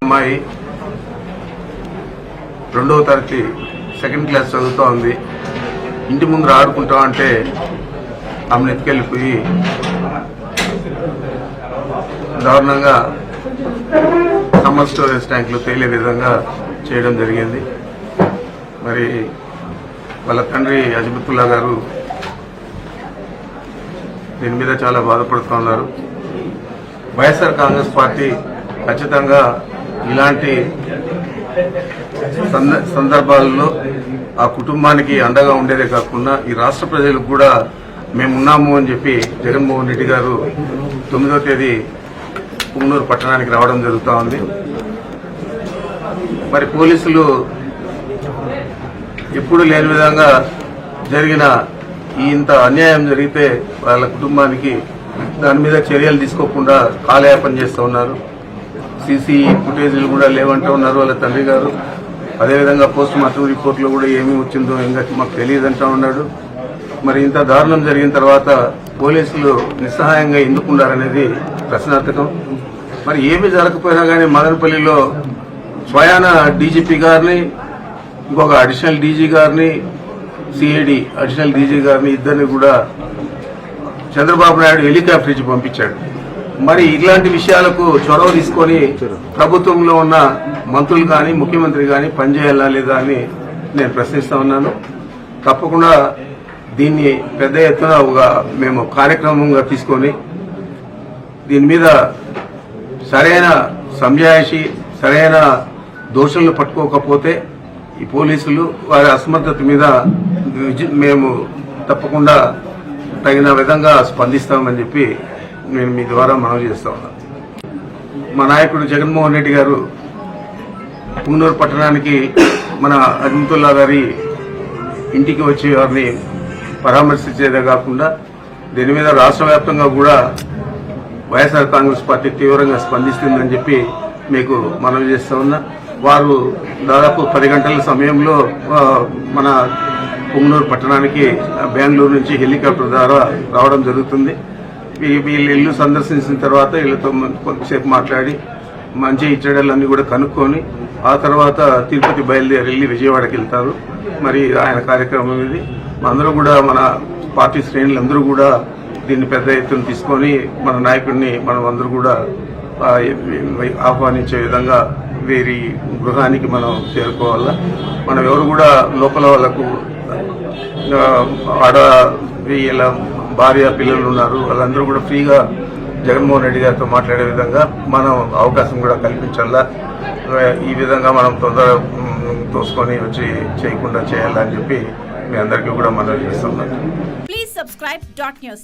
అమ్మాయి 2వ తరగతి సెకండ్ క్లాస్ చదువుతూ ఉంది. ఇంటి ముందు ఆడుకుంటా అంటే ఆమెను ఎత్తుకెళ్ళిపోయి దారుణంగా సమ్మర్ స్టోరేజ్ ట్యాంకులు తేలే విధంగా చేయడం జరిగింది. మరి వాళ్ళ తండ్రి అజ్మతుల్లా గారు దీని మీద చాలా బాధపడుతున్నారు. వైఎస్ఆర్ కాంగ్రెస్ పార్టీ ఖచ్చితంగా ఇలాంటి సందర్భాలలో ఆ కుటుంబానికి అండగా ఉండేదే కాకుండా ఈ రాష్ట్ర ప్రజలకు కూడా మేమున్నాము అని చెప్పి జగన్మోహన్ రెడ్డి గారు 9వ తేదీ పుంగనూరు పట్టణానికి రావడం జరుగుతూ ఉంది. మరి పోలీసులు ఎప్పుడు లేని విధంగా జరిగిన ఇంత అన్యాయం జరిగితే వాళ్ళ కుటుంబానికి దాని మీద చర్యలు తీసుకోకుండా కాలయాపన చేస్తూ ఉన్నారు. సీసీ ఫుటేజీలు కూడా లేవంటూ ఉన్నారు వాళ్ళ తండ్రి గారు. అదేవిధంగా పోస్ట్ మార్టం రిపోర్ట్లో కూడా ఏమి వచ్చిందో ఇంకా మాకు తెలియదంటూ ఉన్నాడు. మరి ఇంత దారుణం జరిగిన తర్వాత పోలీసులు నిస్సహాయంగా ఎందుకున్నారనేది ప్రశ్నార్థకం. మరి ఏమి జరగకపోయినా కానీ మదనపల్లిలో స్వయాన డీజీపీ గారిని, ఇంకొక అడిషనల్ డీజీ గారిని, సిఐడి అడిషనల్ డీజీ గారిని ఇద్దరిని కూడా చంద్రబాబు నాయుడు హెలికాప్టర్ ఇచ్చి పంపించాడు. మరి ఇలాంటి విషయాలకు చొరవ తీసుకొని ప్రభుత్వంలో ఉన్న మంత్రులు కానీ ముఖ్యమంత్రి కానీ పనిచేయాలా లేదా అని నేను ప్రశ్నిస్తా ఉన్నాను. తప్పకుండా దీన్ని పెద్ద ఎత్తున మేము కార్యక్రమంగా తీసుకొని దీని మీద సరైన సంజాయిషి, సరైన దోషులను పట్టుకోకపోతే ఈ పోలీసులు వారి అసమర్థత మీద మేము తప్పకుండా తగిన విధంగా స్పందిస్తామని చెప్పి నేను మీ ద్వారా మనవి చేస్తా ఉన్నాను. మా నాయకుడు జగన్మోహన్ రెడ్డి గారు పుంగనూరు పట్టణానికి మన అజ్మతుల్లా గారి ఇంటికి వచ్చి వారిని పరామర్శించేదే కాకుండా దీని మీద రాష్ట్ర వ్యాప్తంగా కూడా వైఎస్ఆర్ కాంగ్రెస్ పార్టీ తీవ్రంగా స్పందిస్తుందని చెప్పి మీకు మనవి చేస్తా ఉన్నా. వారు దాదాపు 10 గంటల సమయంలో మన పుంగనూరు పట్టణానికి బెంగళూరు నుంచి హెలికాప్టర్ ద్వారా రావడం జరుగుతుంది. వీళ్ళ ఇల్లు సందర్శించిన తర్వాత వీళ్ళతో కొంతసేపు మాట్లాడి మంచి చెడ్డలన్నీ కూడా కనుక్కొని ఆ తర్వాత తిరుపతి బయలుదేరి వెళ్ళి విజయవాడకి వెళ్తారు. మరి ఆయన కార్యక్రమం ఇది. అందరూ కూడా మన పార్టీ శ్రేణులందరూ కూడా దీన్ని పెద్ద ఎత్తున తీసుకొని మన నాయకుడిని మనం అందరూ కూడా ఆహ్వానించే విధంగా వీరి గృహానికి మనం చేరుకోవాలా. మనం ఎవరు కూడా లోపల వాళ్ళకు ఆడ వీళ్ళ భార్య పిల్లలు ఉన్నారు, వాళ్ళందరూ కూడా ఫ్రీగా జగన్మోహన్ రెడ్డి గారితో మాట్లాడే విధంగా మనం అవకాశం కూడా కల్పించాలా. ఈ విధంగా మనం తొందరగా తోసుకొని వచ్చి చేయకుండా చేయాలని చెప్పి మీ అందరికీ కూడా మనవి చేస్తున్నాను. Please subscribe .news.